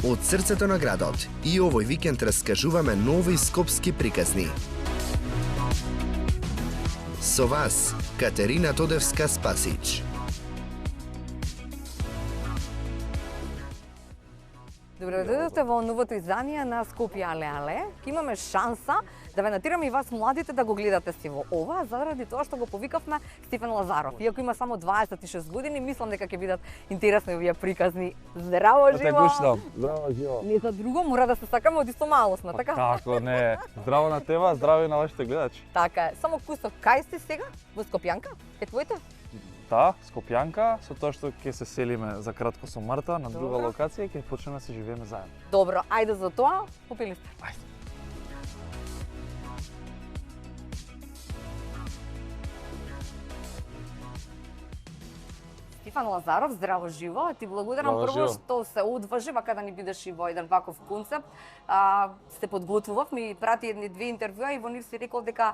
Од срцето на градот и овој викенд раскажуваме нови скопски приказни. Со вас, Катерина Тодевска-Спасич. Добро дојдовте во новото издание на Скопје Але. Ке имаме шанса да ве натираме и вас младите да го гледате сиво ова, заради тоа што го повикавме Стефан Лазаров. Иако има само 26 години, мислам дека ќе бидат интересни овие приказни. Здраво живо! Здраво живо! Не за друго, мора да се сакаме од исто малосна, така? Тако не. Здраво на тебе, здраво и на вашите гледачи. Така е. Само Кустов, кај сте сега? Во Скопјанка? Ке твоите? Да, Скопјанка, со тоа што ќе се селиме за кратко со Марта на друга Добро. локација и ќе почнеме да се живееме заедно. Добро, ајде за тоа, попили сте. Ајде. Стефан Лазаров, здраво живо. Ти благодарам Здраво прво живо. што се одважи вака да ни бидеш и во еден ваков концепт. Се подготвував, ми прати едни-две интервјуа и во нив си рекол дека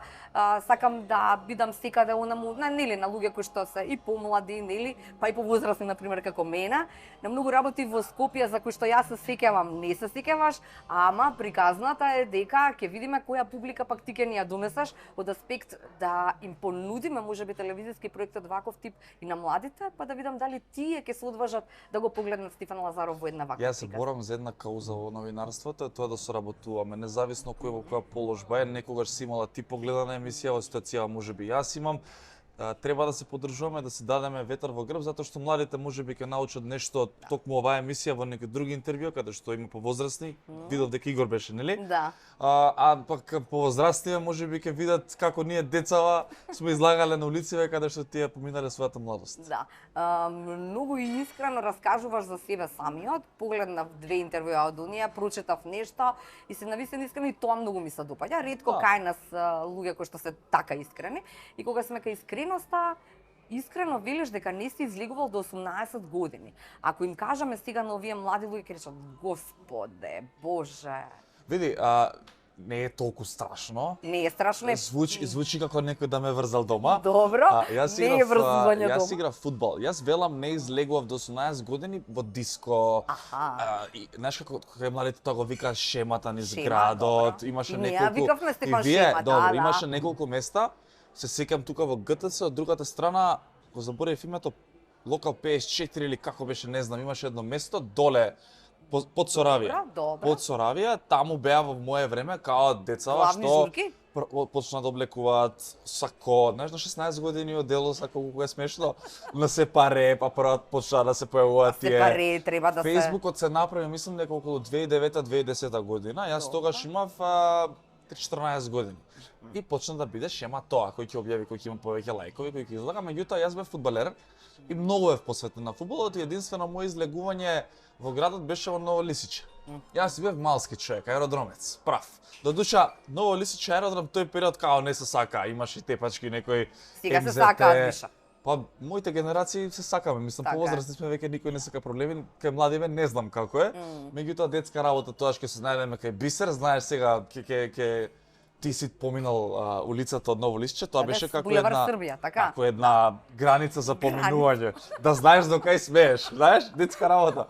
сакам да бидам секаде онаму, нели на луѓе кои што се и помлади, нели, па и повозрасни на пример како мене. На многу работи во Скопје за кои што јас се сеќавам, не се сеќаваш, ама приказната е дека ќе видиме која публика пак ти ќе ни ја донесаш од аспект да им понудиме можеби телевизиски проект од ваков тип и на младите, па да видам дали тие ќе се одважат да го погледнат Стефан Лазаров во една ваква Јас се борам за една кауза во новинарството, тоа да соработуваме, независно кој во која положба е, некогаш си имала ти погледана емисија, во ситуација можеби јас имам. Треба да се поддржуваме, да се дадеме ветар во грб, затоа што младите можеби ќе научат нешто од токму оваа емисија во некои други интервјуа, каде што има повозрасни. Видов дека Игор беше, нели? Да. Пак повозрастниве можеби ќе видат како ние децава сме излагале на улиците каде што тие поминале својата младост. Да. Многу и искрено раскажуваш за себе самиот. Погледнав две интервјуа од оние, прочитав нешто и се навистина искрено и тоа многу ми се допаѓа. Ретко кај нас луѓе кои што се така искрени. И кога сме кај искреноста, искрено велиш дека не си излегувал до 18 години. Ако им кажаме сега на овие млади луѓе ќе речат: Господе, Боже. Види, не е толку страшно. Не е страшно. Звучи како некој да ме врзал дома. Добро. Јас не е врзување дома. Јас играв фудбал. Јас велам не излегував до 18 години во диско. Знаеш како кога младите тоа го викаат шемата низ градот, добро. имаше И ние неколку викавме Стефан и вие, Шема, добро, да. имаше неколку места. Се сеќам тука во ГТЦ, од другата страна, го заборавив името, локал 54 или како беше, не знам, имаше едно место доле под Соравија. Добро. Под Соравија, таму беа во мое време као децава Главни што журки? почна да облекуваат сако, знаеш, на 16 години одело сако кога е смешно, на се паре, па прво почна да се појавуваат тие. Се паре треба да се. Фејсбукот се направи, мислам дека околу 2009-2010 година. Јас тогаш имав 14 години. И почна да биде шема тоа, кој ќе објави, кој ќе има повеќе лајкови, кој ќе излага. Меѓутоа, јас бев фудбалер и многу бев посветен на фудбалот и единствено моје излегување во градот беше во Ново Лисиче. Јас бев малски човек, аеродромец, прав. Додуша, Ново Лисиче аеродром тој период као не се сака, имаше тепачки некој Сега се МЗТ. сакаат више. Па моите генерации се сакаме, мислам Така е. повозрастни сме веќе никој не сака проблеми, кај младиве не знам како е. Меѓутоа детска работа тоа што се најдеме кај Бисер, знаеш сега ќе ти си поминал улицата од Ново Лисиче, тоа беше како Булевар една Србија, така? како една граница за поминување. Да знаеш до кај смееш, знаеш, детска работа.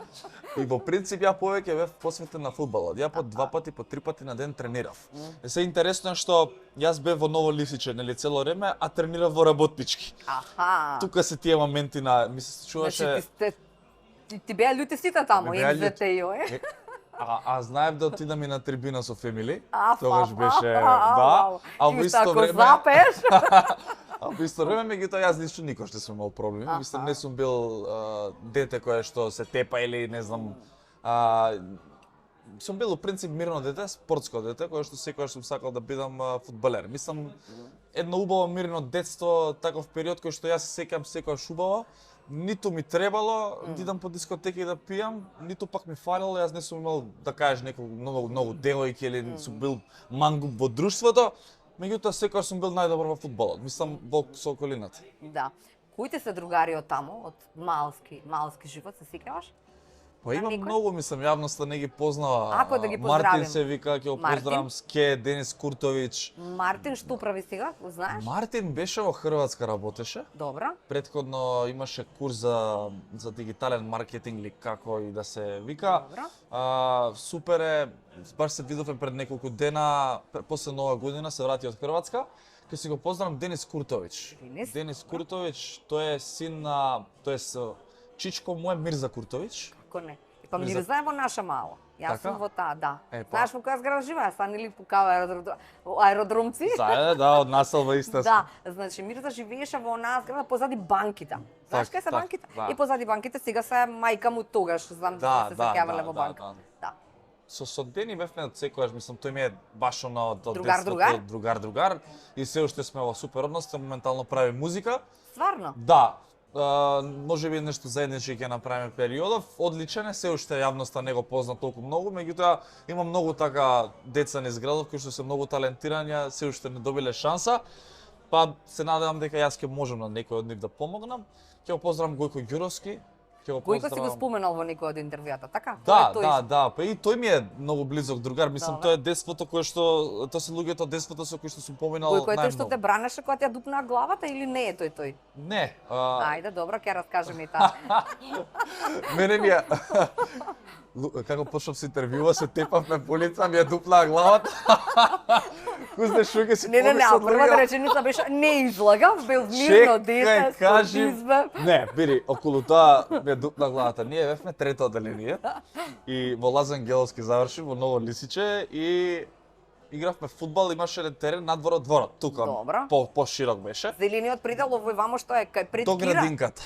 И во принцип ја повеќе бев посветен на фудбалот. Ја по 2 пати, по 3 пати на ден тренирав. Се интересно е што јас бев во Ново Лисиче, нели цело време, а тренирав во Работнички. Аха. Тука се тие моменти на ми се чуваше. Значи, ти беа љути сите таму, Ме беа МЗТ е. А знаев да отидам и на трибина со Фемили. А, Тогаш фа, беше, а, да. А во и исто ако време запеш. А во исто време меѓутоа јас ништо никош не сум имал проблеми. Мислам не сум бил дете кое што се тепа или не знам. Сум бил у принцип мирно дете, спортско дете, кое што секогаш сум сакал да бидам фудбалер. Мислам едно убаво мирно детство, таков период кој што јас се сеќам секогаш убаво. Ниту ми требало да идам по дискотеки и да пијам, ниту пак ми фалело, јас не сум имал да кажеш некој многу девојки или сум бил мангуп во друштвото. Меѓутоа секогаш сум бил најдобар во фудбалот, мислам во со околината. Да. Кои ти се другари од таму, од малски живот, се сеќаваш? Па има некој? многу, мислам, јавноста не ги познава. Ако да ги Мартин поздравим. се вика, ќе го Мартин? поздравам, Ске, Денис Куртовиќ. Мартин, што прави сега? Го знаеш? Мартин беше во Хрватска, работеше. Добра. Претходно имаше курс за дигитален маркетинг или како и да се вика. Добра. Супер е, баш се видовме пред неколку дена, после Нова година се врати од Хрватска. Ке си го поздравам Денис Куртовиќ. Денис Куртовиќ, тој е син на, чичко му е Мирза Куртовиќ. Како не? Па Мирза- Мирза е во наша мало. Јас Така? сум во таа, да. Е, па. Знаеш во која зграда живее? Са нели по као аеродромци? Заедно, да, од населба иста. Да, значи Мирза живееше во онаа зграда позади банките. Знаеш кај се так, банките? да. И позади банките сега се мајка му тогаш, знам да се сеќавале во банка. Да. Со Дени бевме од секојаш, мислам, тој ми е баш оно од Другар? другар, и се уште сме во супер однос, тој моментално прави музика. Стварно? Да, може би нешто заеднички ќе направиме периодов. Одличен е, се уште јавноста не го позна толку многу, меѓутоа има многу така деца низ градот кои што се многу талентирани, се уште не добиле шанса. Па се надевам дека јас ќе можам на некој од нив да помогнам. Ќе го поздравам Гојко Ѓуровски. Гојко си го споменал во некој од интервјуата, така? Да, Тоа е тој. да, па и тој ми е многу близок другар. Мислам, Добре. тоа е детството кое што, тоа се луѓето од детството со кои што сум поминал Гојко е тој што најмногу. те бранеше кога ти ја дупна главата или не е тој? Не, Ајде, добро, ќе раскажем и таа. мене ми е... Како почнав се интервјува, се тепавме по лица, ми ја дупнаа главата. Кузне шуке си Не, а помислам, првата реченица беше не излагав, бил мирно дете, кажи. избе. Не, бири, околу тоа ми ја дупна главата. Ние бевме трето оделение и во Лазар Ангеловски заврши во Ново Лисиче и игравме фудбал, имаше еден терен надвор од дворот, тука. Добра. Поширок беше. Зелениот предел овој вамо што е кај пред До Кира. градинката.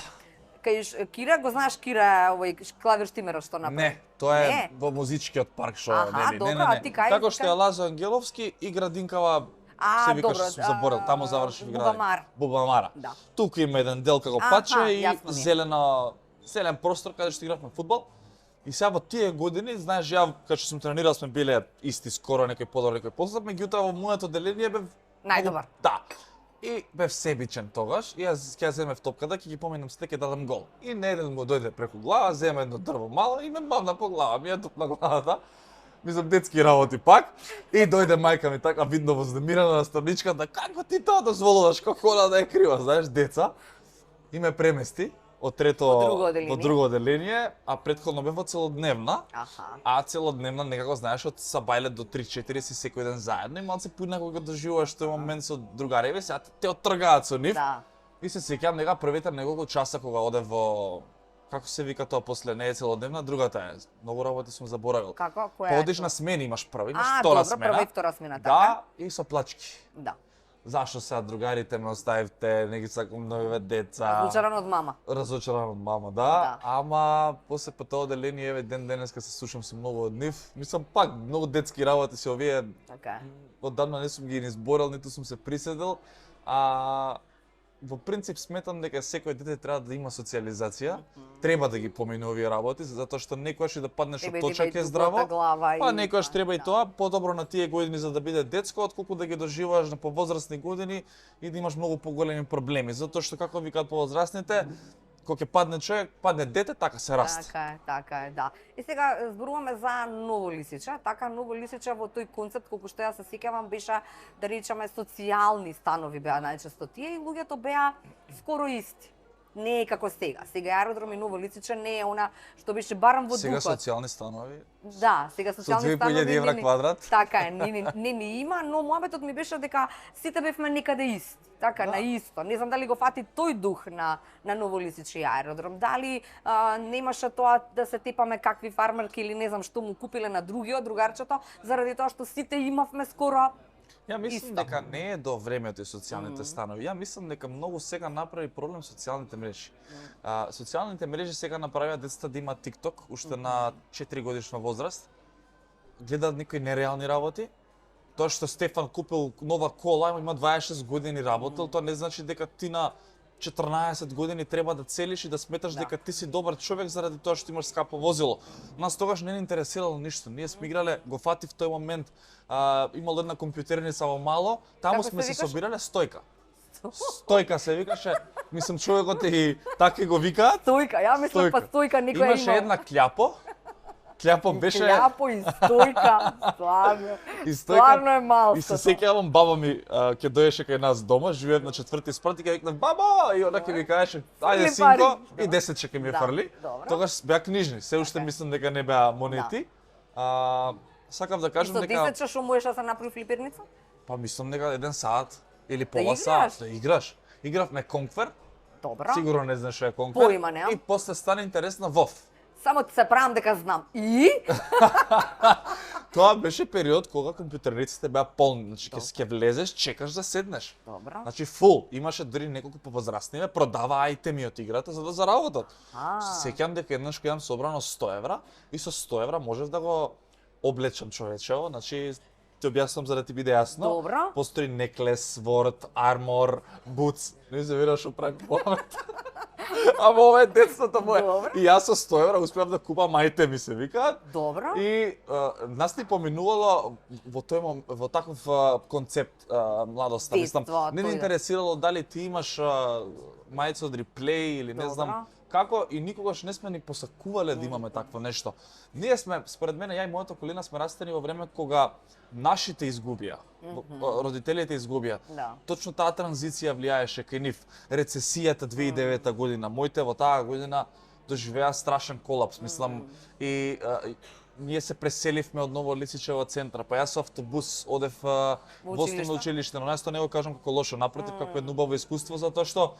Кај Кира, го знаеш Кира, овој клавир штимерот што направи? Не, тоа е Не. во музичкиот парк што Аха, нели, добро, а ти кај- Како што е Лазо Ангеловски и градинкава се викаш, добро, сум заборел, таму завршив Бубамар. Бубамара. Да. Тука има еден дел како Аха, паче и јасно ми е. зелен простор каде што игравме фудбал. И сега во тие години, знаеш, ја кога што сум тренирал сме биле исти скоро, некој подобар, некој послаб, меѓутоа во моето одделение бев Најдобар. Да. И бев себичен тогаш и јас ќе ја земев топката, ќе ги поминам сите, ќе дадам гол. И не еден му дојде преку глава, зема едно дрво мало и ме мавна по глава, ми ја тупна главата. Мислам, детски работи пак. И дојде мајка ми така видно вознемирена на страничката, како ти тоа дозволуваш, како она да е крива, знаеш, деца. И ме премести од трето Во друго одделение, а претходно бев во целодневна. Аха. А целодневна некако знаеш од сабајле до 3-4 си секој ден заедно и малце поинаку кога доживуваш тој момент со другареви, сега те оттргаат со нив. Да. И се сеќавам нега првите неколку часа кога одев во како се вика тоа после не е целодневна, другата е. Многу работи сум заборавил. Како? Која Па е одиш тоа? на смени, имаш прва, имаш А, втора добро, смена. прва и втора смена, така? Да, и со плачки. Да. Зашо сега другарите ме оставивте, не ги сакам новиве деца. Разочаран од мама. Разочаран од мама, да. Да. Ама после по тоа одделение еве ден денеска се слушам се многу од нив. Мислам пак многу детски работи се овие. Така е. Оддавна не сум ги ни изборал, ниту сум се приседел. А во принцип сметам дека секој дете треба да има социализација. Треба да ги помине овие работи, затоа што некогаш и да паднеш од Тебе ти точак бе е здраво. глава Па и- некогаш треба и да. тоа, подобро на тие години за да биде детско, отколку да ги доживуваш на повозрастни години и да имаш многу поголеми проблеми, затоа што како викаат повозрастните, кога ќе падне човек, падне дете, така се расте. Така е, да. И сега зборуваме за Ново Лисиче. Така Ново Лисиче во тој концепт, колку што ја се сеќавам, беше да речеме социјални станови беа најчесто тие и луѓето беа скоро исти. Не е како сега. Сега аеродром и Ново Лисиче не е она што беше барам во Сега духот. социјални станови. Да, сега Со социјални 2500 евра квадрат. Така е, не има, но мојабетот ми беше дека сите бевме некаде исти. Така, Да. на исто. Не знам дали го фати тој дух на Новолисичи аеродром. Дали немаше тоа да се тепаме какви фармерки или не знам што му купиле на другиот другарчето, заради тоа што сите имавме скоро. Ја мислам Исто. дека не е до времето и социјалните станови. Ја мислам дека многу сега направи проблем социјалните мрежи. Социјалните мрежи сега направија децата да имаат TikTok уште на 4 годишна возраст. Гледаат некои нереални работи. Тоа што Стефан купил нова кола, има 26 години работел, тоа не значи дека ти на 14 години треба да целиш и да сметаш Да. дека ти си добар човек заради тоа што имаш скапо возило. Нас тогаш не ни интересирало ништо. Ние сме играле, го фати в тој момент, имало една компјутерница во мало, таму Како сме се се викаше? собирале стојка. Стојка се викаше, мислам човекот и така го викаат. Стојка, ја мислам па стојка некоја Имаше има. една кљапо Кљапо беше Кљапо и стојка, стварно. и Стварно е малко. И се сеќавам баба ми ќе доеше кај нас дома, живеев на 4-ти спрат и ќе викнав баба и она ќе ми кажеше ајде Фрли синко пари. и 10 ќе ми Да, фрли. добро. Тогаш беа книжни, се уште мислам дека не беа монети. Сакав да кажам Со дека 10 што можеш да се направи флипирница? па мислам дека 1 сат или пола играш? сат да играш. Игравме конквер, Добро. сигурно не знаеш што е конквер. Поима немам. И после стана интересна вов. Само се правам дека знам. И? Тоа беше период кога компјутерниците беа полни, значи ќе влезеш, чекаш да седнеш. Добро. Значи фул, имаше дури неколку повозрастниве, продава ајтеми од играта за да заработат. Се сеќам дека еднаш кога имам собрано 100 евра и со 100 евра можев да го облечам човечево, значи ти објаснам за да ти биде јасно. Добро. Постои неклес, ворд, армор, буц. Не се веруваш што правим по момент. Ама ова е детството мое. Добро. И јас со 100 евра успеав да купам ајтеми се викаат. Добро. И нас ни поминувало во таков концепт младоста, Детство, мислам. Не ни тој да. интересирало дали ти имаш мајца од реплей или не Добро. знам како и никогаш не сме ни посакувале да имаме такво нешто. Ние сме, според мене, ја и мојата околина сме растени во време кога нашите изгубија, родителите изгубија. Да. Точно таа транзиција влијаеше кај нив. Рецесијата 2009 година, моите во таа година доживеа страшен колапс, мислам, и ние се преселивме од Ново Лисичево центра, па јас со автобус одев во основно училиште, но јас тоа не го кажам како лошо, напротив, како едно убаво искуство, затоа што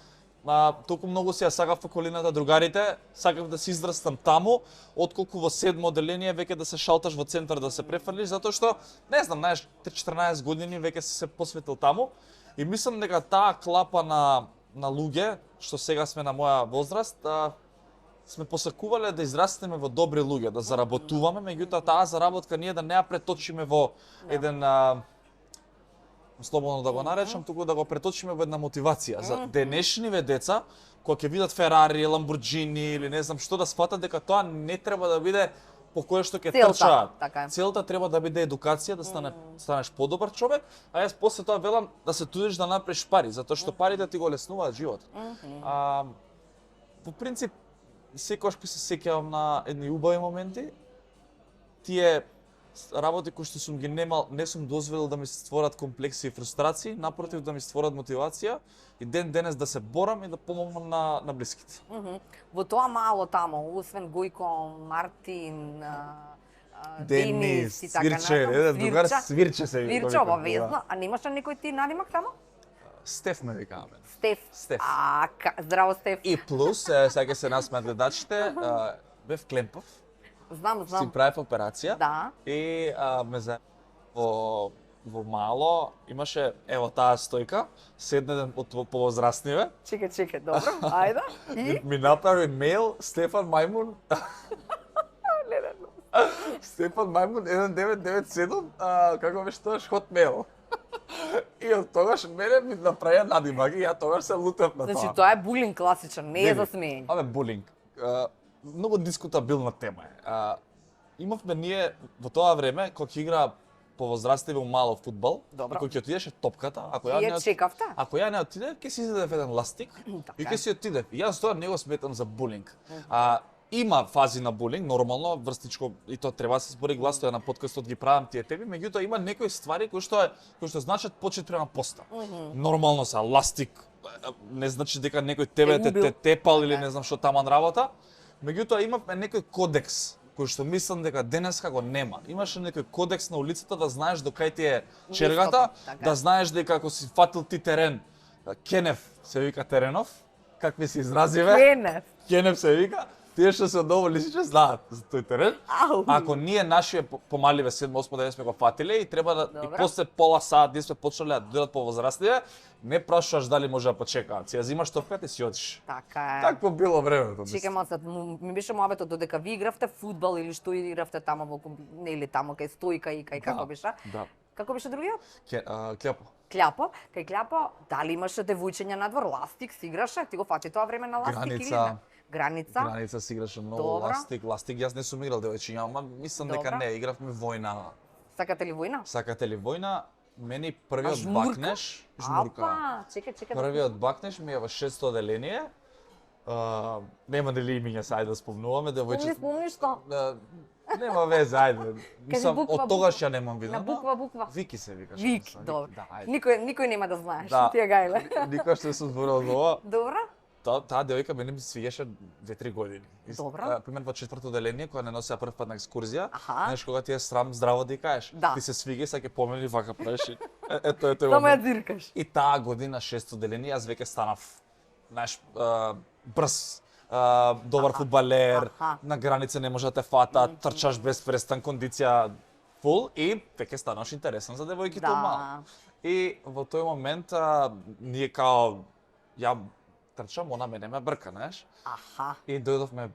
толку многу се ја сакав околината, другарите, сакав да се израстам таму, отколку во 7 оделение веќе да се шалташ во центар да се префрлиш, затоа што, не знам, знаеш, 14 години веќе се посветил таму и мислам дека таа клапа на луѓе, што сега сме на моја возраст, сме посакувале да израстеме во добри луѓе, да заработуваме, меѓутоа таа заработка ние да не ја преточиме во еден слободно да го наречам, туку да го преточиме во една мотивација. За денешниве деца, кога ќе видат Ферари, Ламборџини или не знам што, да сфатат дека тоа не треба да биде по кое што ќе трчаат. Целта треба да биде едукација, да станеш подобар човек, а јас после тоа велам да се трудиш да направиш пари, затоа што парите ти го леснуваат животот. По принцип, секогаш кога се сеќавам на едни убави моменти, тие работи кои што сум ги немал, не сум дозволил да ми се створат комплекси и фрустрации, напротив да ми створат мотивација и ден денес да се борам и да помогнам на блиските. Во тоа мало тамо, освен Гојко, Мартин, Денис и така Свирче, еден другар Свирче се вика. Свирче обавезно, а немаш ли некој ти надимак тамо? Стеф ме викаме. Стеф. Здраво Стеф. И плюс, сега ќе се насмеат гледачите, бев Клемпов. Знам. Си правев операција. Да. И ме за во мало имаше ево таа стојка, седнеден од повозрастниве. Чекај, добро. Ајде. И Ми направи мејл Стефан Мајмун. Стефан Мајмун 1997, како беше тоа Hotmail. И од тогаш мене ми направија надимак и ја тогаш се лутев на тоа. значи тоа е булинг класичен, не е за смеење. Абе булинг. Многу дискутабилна тема е. Имавме ние во тоа време кога ќе игра повозрастливе мало фудбал, Добро. кога ќе отидеше топката, ако Вие чекавте? Ако ја не отидев, ќе си изедев еден ластик и ќе си отидев. И јас тоа не го сметам за булинг. Има фази на булинг, нормално, врстичко, и тоа треба да се збори гласно, ја на подкастот ги правам тие теми, меѓутоа има некои ствари кои што значат почит према поста. Нормално се ластик, не значи дека некој тебе те тепал или не знам што таман работа. Меѓутоа имавме некој кодекс кој што мислам дека денеска го нема. Имаше некој кодекс на улицата да знаеш до кај ти е чергата, да знаеш дека ако си фатил ти терен, Кенев се вика Теренов, какви се изразиве? Кенев се вика. Тие што се од Ново Лисиче знаат за тој терен. Ако ние нашите помаливе 7, 8, 9 сме го фатиле и треба да и после пола сат ние сме почнале да дојдат повозрастливе, не прашуваш дали може да почекаат. Си ја зимаш топката и си одиш. Така е. Такво било времето. Чекај малце, ми беше муабетот додека ви игравте фудбал или што игравте тамо во или тамо кај стојка и кај како беше? Да. Како беше другиот? Кљапо. Кљапо, кај Кљапо, дали имаше девојчиња надвор, ластик си играше, ти го фати тоа време на ластик или не? Граница си играше многу ластик. Јас не сум играл девојчиња, ама мислам дека не, игравме војна. Сакате ли војна? Сакате ли војна? Мене првиот бакнеш, жмурка. Чекај. Првиот бакнеш ми е во 600 оделение. Нема дали имиња се ајде да спомнуваме, Спомни што? Нема везе, ајде. Мислам, буква, од тогаш ја немам видено. На буква. Вики се викаш. Вик, мислам, добро. Да, ајде. Никој нема да знаеш, Да. ти е гајле. Никош не сум зборувал за ова. Добро? Таа девојка мене ми свиеше 2-3 години. Добро. Пример во четврто деление кога не носеа прв пат на екскурзија, Аха. знаеш кога ти е срам здраво да ја кажеш. Да. Ти се свига и сега ќе помени вака правиш. Ето е Само ја момент. дзиркаш. И таа година шесто деление јас веќе станав знаеш брз, добар фудбалер, Аха. на граница не може да те фата, трчаш без престан, кондиција фул и веќе станаш интересен за девојките Да. мал. И во тој момент ние као ја трчам, она мене ме брка, знаеш. Аха. И дојдовме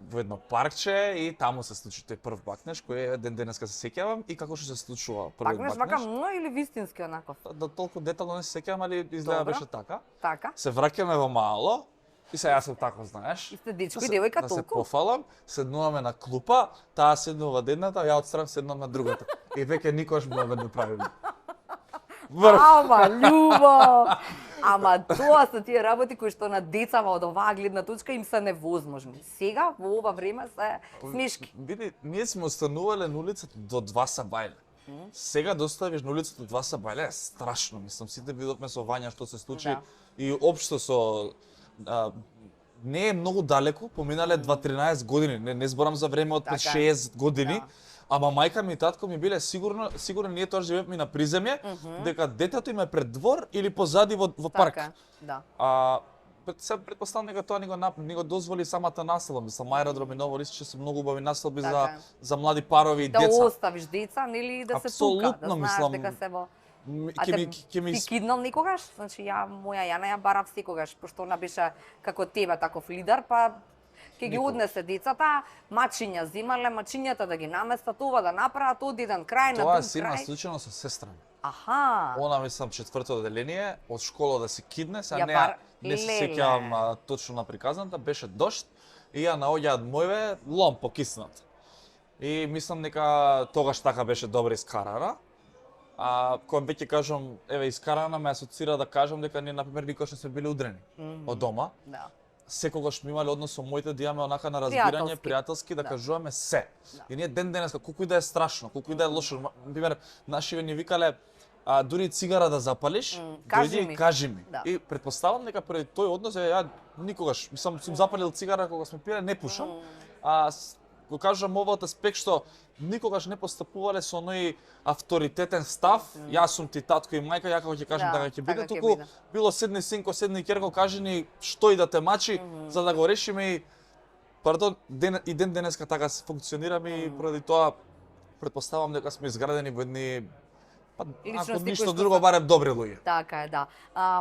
во едно паркче и таму се случи тој прв бакнеш кој е ден денеска се сеќавам и како што се случува првиот Бакнеш бакнеш. вака мно или вистински онаков? Да толку детално не се сеќавам, али изгледа Добро. беше така. Така. Се враќаме во мало и сега јас сум тако, знаеш. И сте дечко Да и се- девојка да се толку? пофалам, седнуваме на клупа, таа седнува од едната, ја отстран седнам на другата. И веќе никош му не правим. Врв. Ама, љубов! Ама тоа се тие работи кои што на децава од оваа гледна точка им се невозможни. Сега, во ова време, се смешки. Види, ние сме останувале на улицата до 2 сабајле. Сега да оставиш на улицата до 2 сабајле е страшно, мислам, сите видовме со Вања што се случи Да. и општо со не е многу далеку, поминале 2-13 години, не зборам за време од Така е. 5-6 години, Да. ама мајка ми и татко ми биле сигурно ние тоа живееме на приземје, дека детето им е пред двор или позади во парк. Така, да. Се предпоставам дека тоа ни го дозволи самата населба. Мислам, аеродром и Ново Лисиче се многу убави населби Така е. за млади парови и Да деца. оставиш деца, нели и да се тука, да Апсолутно, знаеш мислам, дека се во... Ќе ми Ти киднал никогаш? Значи, моја Јана ја барав секогаш, пошто она беше како тебе, таков лидер, па ќе ги Никога. однесе децата, мачиња земале, мачињата да ги наместат, ова да направат, од еден крај на Тоа друг си има крај. случајно со сестра ми. Аха. Она мислам четврто деление, од школа да се кидне, сега Ја не се леле. сеќавам точно на приказната, беше дожд и ја наоѓаат мојве лом покиснат. И мислам дека тогаш така беше добро искарана. Кога веќе кажам, еве искарана ме асоцира да кажам дека ние например никош не сме били удрени од дома. Да. Секогаш ми имале однос со моите да имаме онака на разбирање, Пријателски. пријателски да Да. кажуваме се. Да. И ние ден денеска колку и да е страшно, колку и да е лошо, например, нашиве ни викале дури цигара да запалиш, кажи дојди ми. и кажи ми. Да. И предпоставам дека преди тој однос ја никогаш, мислам, сум запалил цигара кога сме пиле, не пушам. Го кажам овој аспект што никогаш не постапувале со оној авторитетен став, јас сум ти татко и мајка, ја како ќе кажам Да, така ќе биде, така ќе туку биде. било седни синко, седни ќерко, кажи ни што и да те мачи, за да го решиме и пардон, и ден денеска така се функционираме и поради тоа предпоставам дека сме изградени во едни Личности ако кои ништо што друго се- барем добри луѓе. Така е, да.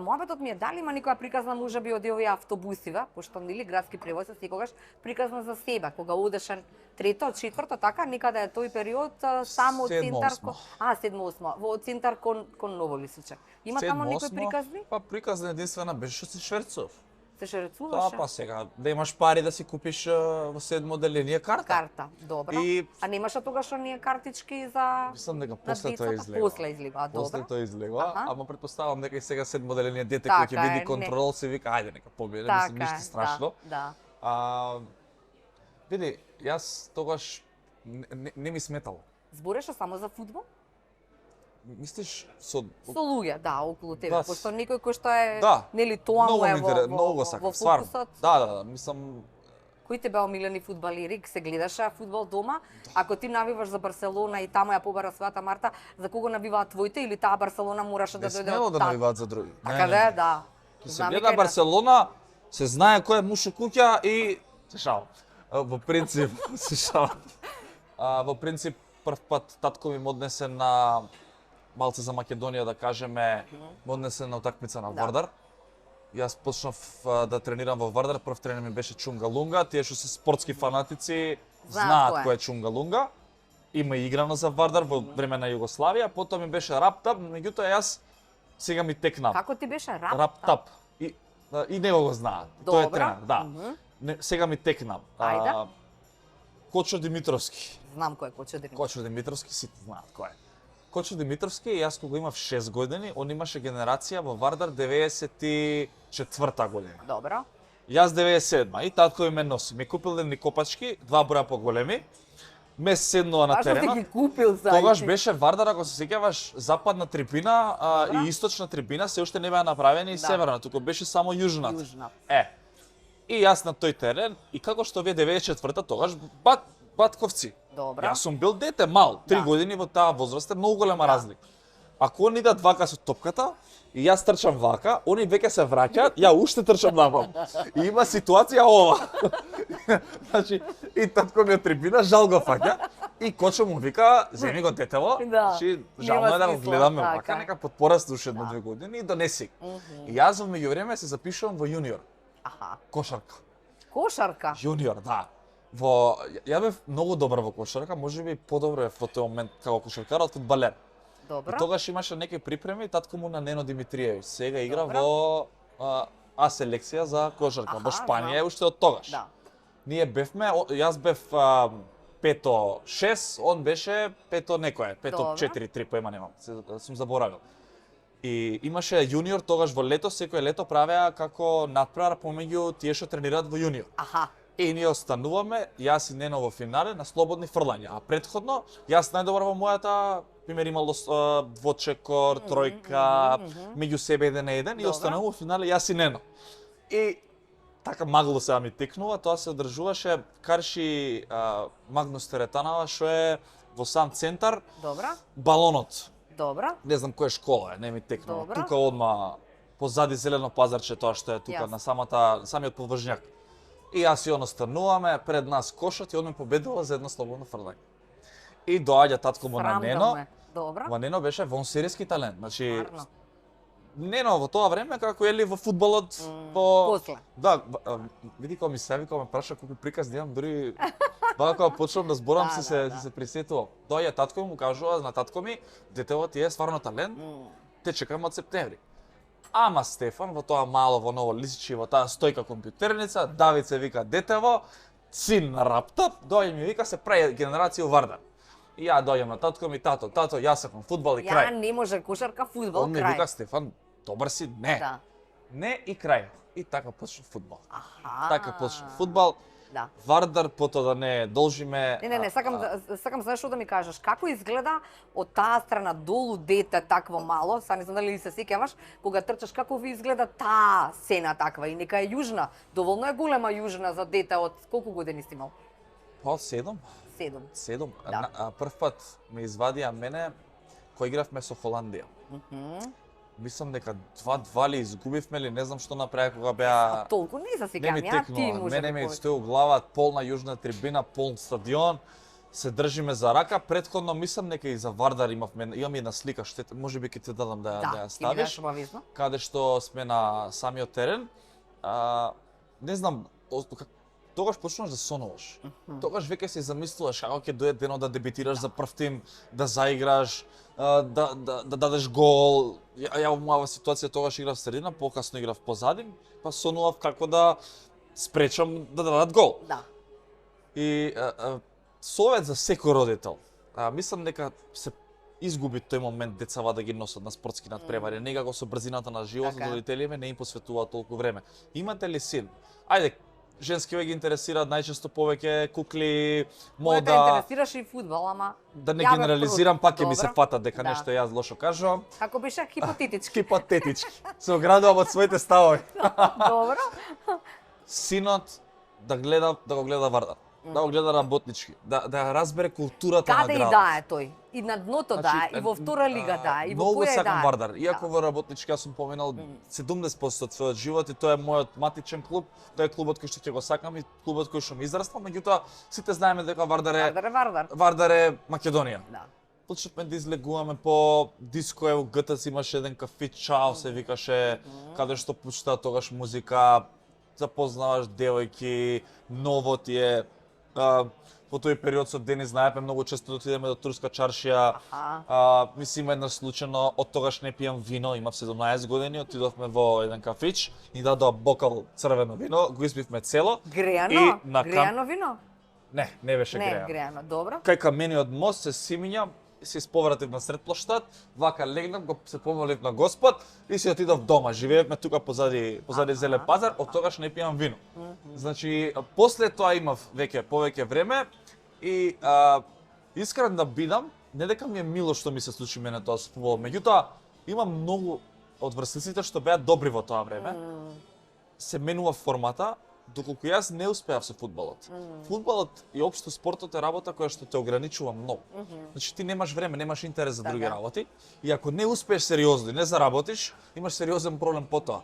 Моабетот ми е дали има никоја приказна можеби од овие автобусиве, пошто нели градски превоз е секогаш приказна за себе, кога одеше трето, четврто, така, никаде е тој период само од Седмо, центар осмо. седмо, осмо, во центар кон Ново Лисиче. Има таму Седмо, некои осмо, приказни? Па приказна единствена беше што си шверцов. Се Тоа шерцуваше? па сега да имаш пари да си купиш во седмо деление карта. Карта, добро. И- А немаше тогаш оние картички за Мислам дека на после тоа децата? излегува. После излегува, После добро. тоа излегува, Аха. ама предпоставам дека и сега седмо деление дете Така кој ќе види е, контрол се вика ајде нека победе, мислам Така ништо е, страшно. да. Види, јас тогаш не ми сметало. Збореше само за фудбал? Мислиш со Со луѓе, да, околу тебе, Да, пошто некој кој што е, да, нели тоа му многу е ми многу го сакам, во стварно. фокусот. Да, мислам Кои те беа омилени фудбалери? Се гледаше фудбал дома? Ако ти навиваш за Барселона и таму ја побара својата Марта, за кого навиваат твоите или таа Барселона мораше да не дојде смело од да тат? навиваат за други. А каде, да. Ќе се Знам гледа дека е Барселона, се знае кој е муш у куќа и се шал. Во принцип, се шал. Во принцип прв пат татко ми однесе на малце за Македонија да кажеме, ме однесе на утакмица на Да. Вардар. Јас почнав да тренирам во Вардар, прв тренер ми беше Чунга Лунга, тие што се спортски фанатици знаат кој е Чунга Лунга. Има и играно за Вардар во време на Југославија, потоа ми беше Раптап, меѓутоа јас сега ми текнам. Како ти беше Раптап. И него го знаат. Тој е Добро. тренер, да. Мгм. Сега ми текнам. Ајде. Кочо Димитровски. Знам кој е Кочо Димитровски. Кочо Димитровски сите знаат кој е. Кочо Димитровски, јас кога имав 6 години, он имаше генерација во Вардар 94-та година. Добро. Јас 97-ма и татко ми ме носи. Ми купил едни копачки, 2 броја поголеми. ме седнува на А што си теренот. ги купил зајци? Тогаш беше Вардар, ако се сеќаваш, западна трибина и источна трибина се уште не беа направени и северна, туку беше само јужната. Јужна. И јас на тој терен, и како што вие 94-та, тогаш батковци. Добро. Јас сум бил дете, мал, 3 Да. години во таа возраст е многу голема разлика. Ако они идат вака со топката, и јас трчам вака, они веќе се враќаат, ја уште трчам намам. И има ситуација ова. Значи, и татко ми од трибина жал го фаќа, и кочо му вика, земи го детево, Да. значи, жално Нема е да го смисла, гледаме така. вака, нека подпораснуш едно-две години и донеси. И јас во меѓувреме се запишувам во јуниор, Аха. кошарка. Кошарка. Јуниор, да. Ја бев многу добар во кошарка, можеби подобро е во тој момент како кошаркар од фудбалер. И Добро. тогаш имаше некои припреми, татко му на Нено Димитриевиќ. Сега игра Добро. во А селекција за кошарка во Аха, Шпанија знам. уште од тогаш. Да. Ние бевме, јас бев пето 6, он беше пето некое, пето Добро. 4-3, поема немам, сум заборавил. И имаше јуниор тогаш во лето, секој лето правеа како надпревар помеѓу тие што тренираат во јуниор. Аха. И ние остануваме, јас и Нено во финале на слободни фрлања. А претходно, јас најдобар во мојата, пример имало двочекор, тројка, меѓу себе 1 на 1 и Добро. остануваме во финале јас и Нено. И така магло сега ми текнува, тоа се одржуваше Карши Магнус Теретанова, што е во сам центар, Добро. балонот. Добро. Не знам која школа е, не ми текнува. Добро. Тука одма позади зелено пазарче, тоа што е тука Јасно. на самиот подвржњак. И јас и он остануваме, пред нас кошот и он ме победува за едно слободно фрлање. И доаѓа татко му на Срам да Нено. му е. Добро. Во Нено беше вонсериски талент. Значи, Стварно. Нено во тоа време како ели во фудбалот по После. Да, види кога ми се јави, кога ме праша колку приказ немам, дури вака кога почнам да зборам Да, се да. се присетувам. Доаѓа татко и му кажува на татко ми, детево ти е стварно талент, те чекаме од септември. Ама Стефан во тоа мало во Ново Лисичи, во таа стојка компјутерница, Давид се вика детево, син на раптап, доаѓа ми вика се прави генерација у Вардар. И ја доаѓам на татко ми, тато, јас сакам фудбал и Ја крај. не може кошарка, фудбал, Он ми крај. вика Стефан, добар си, не. Да. Не и крај. И така почна фудбал. Аха. Така почна фудбал. Да. Вардар, потоа да не должиме. Не, сакам знаеш што да ми кажеш, како изгледа од таа страна долу дете такво мало, сам не знам дали се сеќаваш, кога трчаш како ви изгледа таа сцена таква и нека е јужна, доволно е голема јужна за дете од колку години си имал? Па 7. 7. 7. Да. Прв пат ме извадија мене кој игравме со Холандија. Мислам дека 2-2 ли изгубивме или не знам што направи кога беа. Толку не се Не ми сеќавам, ја ти текнува. може Мене би ми повеќе. стои у глава полна јужна трибина, полн стадион. Се држиме за рака. Претходно мислам дека и за Вардар имам една слика, штета, можеби ќе ти дадам да ја Да, ќе ми ставиш. даш обавезно. Каде што сме на самиот терен. Не знам, тогаш почнуваш да сонуваш. Тогаш веќе се замислуваш како ќе дојде денот да дебитираш за прв тим, да заиграш, да дадеш гол. Ја во моја ситуација тогаш играв средина, покасно играв позади, па сонував како да спречам да дадат гол. Да. И совет за секој родител. Мислам дека се изгуби тој момент децава да ги носат на спортски надпревари. Некако со брзината на животот Така е. родителиве не им посветуваат толку време. Имате ли син? Ајде, женски ги интересираат најчесто повеќе кукли, Мојата мода. интересираше и фудбал, ама Да не ја бев генерализирам, против. пак ќе ми се Добро. фатат дека Да. нешто јас лошо кажувам. Како беше хипотетички. Хипотетички. Се оградувам од своите ставови. Добро. Синот да го гледа Вардар. Да го гледа работнички, да разбере културата на Каде и градот. да е тој? И на дното да е, и во втора лига да е, и во Многу која сакам да е. Вардар, иако Да. во работнички јас сум поменал 70% од својот живот и тоа е мојот матичен клуб, тоа е клубот кој што ќе го сакам и клубот кој што ми израснал, меѓутоа сите знаеме дека Вардар е Вардар. Вардар е Македонија. Да. Почнавме да излегуваме по диско, ево ГТЦ имаше еден кафич Чао се викаше, каде што пуштаа тогаш музика, запознаваш девојки, ново ти е. Во тој период со Денис знаепме многу често да отидеме до турска чаршија. Мислим еднаш случајно, од тогаш не пијам вино, имав 17 години, отидовме во еден кафич, ни дадоа бокал црвено вино, го испивме цело. Греано? И на Греано вино? Не беше Не, греано. греано. Добро. Кај камениот мост се симињам, се исповратив на сред плоштад, вака легнав, го се помолив на Господ и си отидов дома. Живеевме тука позади Зелен пазар, од тогаш не пијам вино. Значи, после тоа имав повеќе време И искрен да бидам, не дека ми е мило што ми се случи мене тоа со фудбалот, меѓутоа има многу од врсниците што беа добри во тоа време. Се менува формата, доколку јас не успеав со фудбалот. Фудбалот и општо спортот е работа која што те ограничува многу. Значи ти немаш време, немаш интерес за други работи и ако не успееш сериозно и не заработиш, имаш сериозен проблем по тоа.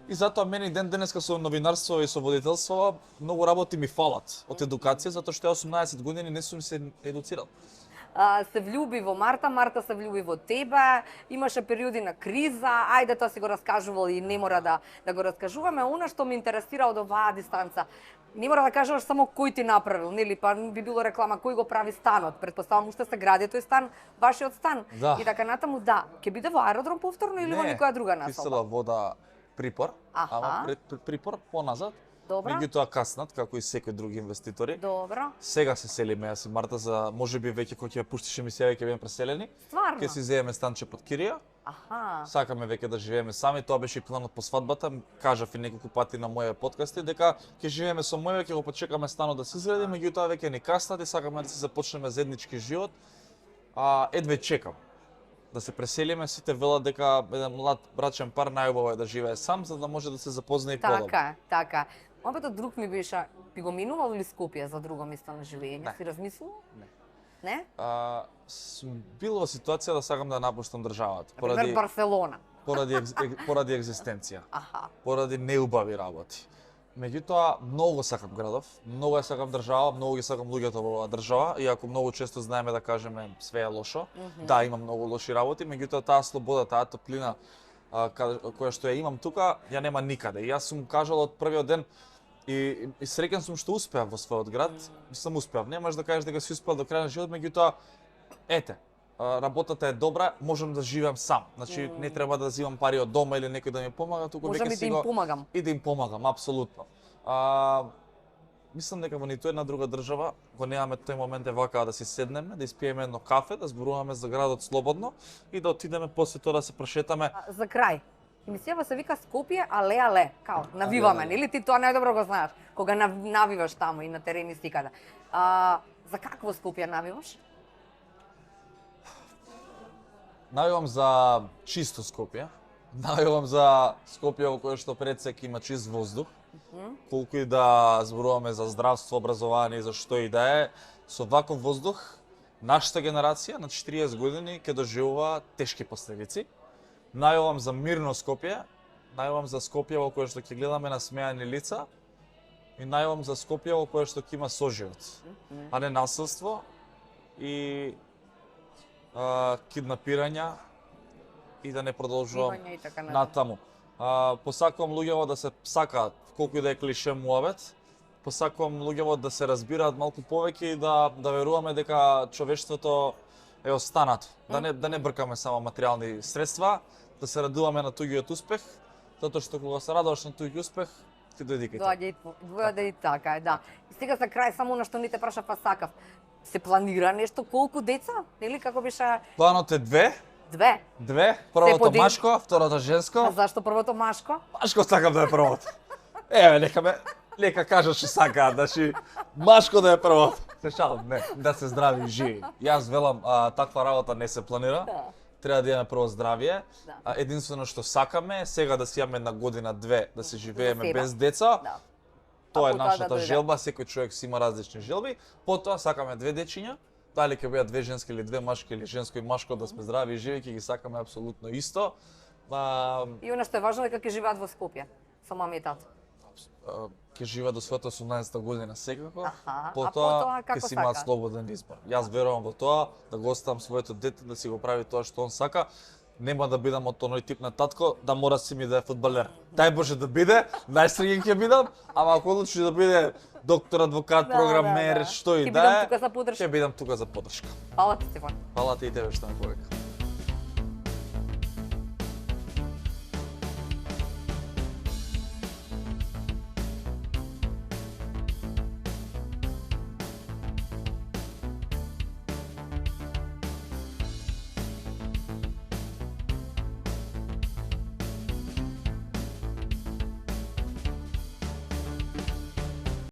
И затоа мене и ден денеска со новинарство и со водителство многу работи ми фалат од едукација затоа што ја 18 години не сум се едуцирал. Се влюби во Марта, Марта се влюби во тебе, имаше периоди на криза, ајде тоа си го раскажувал и не мора да го раскажуваме. Она што ме интересира од оваа дистанца, не мора да кажуваш само кој ти направил, нели, па би било реклама кој го прави станот. Предпоставам уште се гради тој стан, вашиот стан. Да. И така натаму, да, ќе биде во аеродром повторно или во некоја друга насоба? Кисела вода Припор, ама Припор поназад. Добро. Меѓутоа каснат, како и секои други инвеститори. Добро. Сега се селиме јас и Марта за можеби веќе кога ќе пуштиш емисија ќе бидеме преселени. Стварно? Ќе си земеме станче под кирија. Аха. Сакаме веќе да живееме сами, тоа беше и планот по свадбата. Кажав и неколку пати на моје подкасти дека ќе живееме со моје, ќе го почекаме станот да се изгради, меѓутоа веќе ни каснат и сакаме да се започнеме заеднички живот. Едве чекам да се преселиме, сите велат дека еден млад брачен пар најубаво е да живее сам за да може да се запознае и подобро. Така, така. Опетот друг ми беше, би го минувал ли Скопје за друго место на живење? Не. Си размислувал? Не. Не? Сум бил во ситуација да сакам да напуштам државата Например, Барселона. поради екзистенција, Аха. поради неубави работи. Меѓутоа, многу сакам градов, многу ја сакам држава, многу ги сакам луѓето во оваа држава, иако многу често знаеме да кажеме све е лошо. Да, има многу лоши работи, меѓутоа таа слобода, таа топлина која што ја имам тука, ја нема никаде. И јас сум кажал од првиот ден и среќен сум што успеав во својот град, сум успеав. Немаш да кажеш дека си успеал до крај на живот, меѓутоа ете, работата е добра, можам да живеам сам. Значи не треба да земам пари од дома или некој да ми помага, туку Можам веќе и да си им го помагам. и да им помагам, апсолутно. Мислам дека во ниту една друга држава го немаме тој момент е вака да си седнеме, да испиеме едно кафе, да зборуваме за градот слободно и да отидеме после тоа да се прошетаме. За крај. Емисијава се вика Скопје, але, као, навиваме, нели ти тоа најдобро го знаеш, кога навиваш таму и на терени стикаде. За какво Скопје навиваш? Навивам за чисто Скопје. Навивам за Скопје во кое што предсек има чист воздух. Колку и да зборуваме за здравство, образование и за што и да е, со ваков воздух нашата генерација на 40 години ќе доживува тешки последици. Најавам за мирно Скопје, најавам за Скопје во кое што ќе гледаме насмеани лица и најавам за Скопје во кое што ќе има соживот, а не насилство и киднапирања и да не продолжувам Убивања и така натаму. Посакувам луѓето да се сакаат, колку и да е клише муавет. Посакувам луѓето да се разбираат малку повеќе и да веруваме дека човештвото е останато. Да не бркаме само материјални средства, да се радуваме на туѓиот успех, затоа што кога се радуваш на туѓи успех, ти Доаѓа и така, да. И сега за крај само на што не те прашав, па сакав. Се планира нешто, колку деца? Нели како беше? Планот е две. Првото машко, второто женско. А зашто првото машко? Машко сакам да е првото. Нека кажат што сакаат, значи машко да е првото. Се шалам, не, да се здрави и живи. Јас велам, таква работа не се планира. Треба да имаме прво здравје. Единствено што сакаме е сега да си имаме една година, две, да се живееме без деца. Тоа е нашата желба, секој човек си има различни желби. Потоа сакаме две дечиња. Дали ќе бидат две женски или две машки или женско и машко, да сме здрави и живи, ќе ги сакаме апсолутно исто. И она што е важно е дека ќе живеат во Скопје, со мама и тато. Ќе живеат до својата 18-та година секако. Потоа ќе си имаат слободен избор. Јас верувам во тоа, да го оставам своето дете да си го прави тоа што он сака. Нема да бидам од тоној тип на татко, да мора си ми да е фудбалер. Дај Боже да биде, најсреќен ќе бидам, ама ако одлучи да биде доктор, адвокат, програмер, што и да е, ќе бидам тука за поддршка. Фала ти, Стефан. Фала ти и тебе што ме повика.